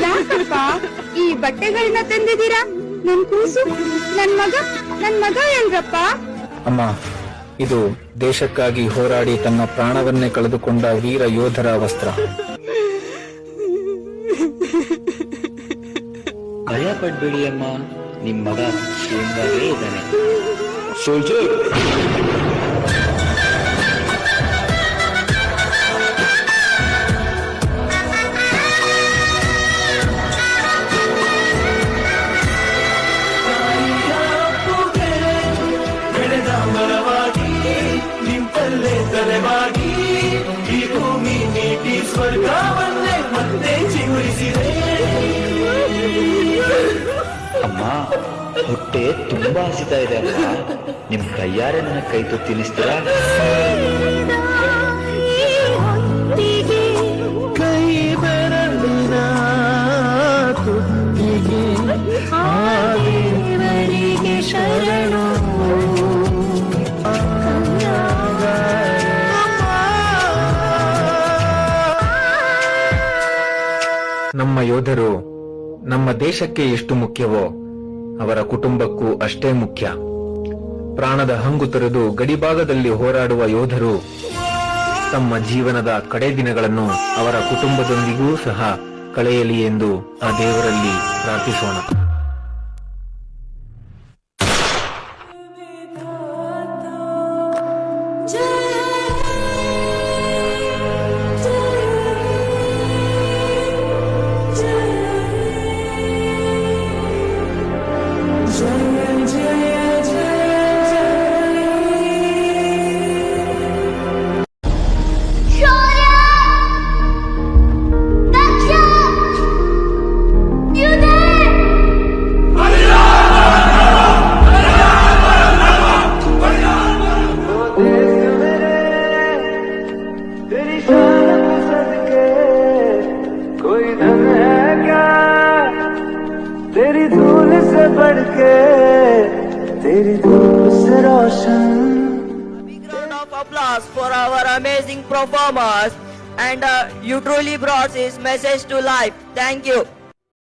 ಯಾಕಪ್ಪ ಈ ಬಟ್ಟೆಗಳನ್ನ ತಂದಿದ್ದೀರಾ? ನನ್ ಕೂಸು, ನನ್ ಮಗ ಎಲ್ರಪ್ಪ? ಅಮ್ಮ, ಇದು ದೇಶಕ್ಕಾಗಿ ಹೋರಾಡಿ ತನ್ನ ಪ್ರಾಣವನ್ನೇ ಕಳೆದುಕೊಂಡ ವೀರ ಯೋಧರ ವಸ್ತ್ರ. ಭಯ ಪಡ್ಬೇಡಿ ಅಮ್ಮ, ನಿಮ್ ಮಗ ಕ್ಷೇಮವಾಗೇ ಇದ್ದಾನೆ. ಸೋಲ್ಜರ್, ಅಮ್ಮ ಹೊಟ್ಟೆ ತುಂಬಾ ಹಸಿತಾ ಇದೆ ಅಮ್ಮ, ನಿಮ್ ಕೈಯಾರೆ ನನ್ನ ಕೈ ತುತ್ತು ತಿನ್ನಿಸ್ತೀರಾ? ಕೈ ಬೆರಳಿನ ತುತ್ತಿಗೆ ದೇವರಿಗೆ ಶರಣು. ನಮ್ಮ ಯೋಧರು ನಮ್ಮ ದೇಶಕ್ಕೆ ಎಷ್ಟು ಮುಖ್ಯವೋ ಅವರ ಕುಟುಂಬಕ್ಕೂ ಅಷ್ಟೇ ಮುಖ್ಯ. ಪ್ರಾಣದ ಹಂಗು ತೊರೆದು ಗಡಿಭಾಗದಲ್ಲಿ ಹೋರಾಡುವ ಯೋಧರು ತಮ್ಮ ಜೀವನದ ಕಡೆ ದಿನಗಳನ್ನು ಅವರ ಕುಟುಂಬದೊಂದಿಗೂ ಸಹ ಕಳೆಯಲಿ ಎಂದು ಆ ದೇವರಲ್ಲಿ ಪ್ರಾರ್ಥಿಸೋಣ. तेरी धूल से बढ़ के तेरी धूल से रोशन. Big round of applause for our amazing performers, and you truly brought this message to life. Thank you.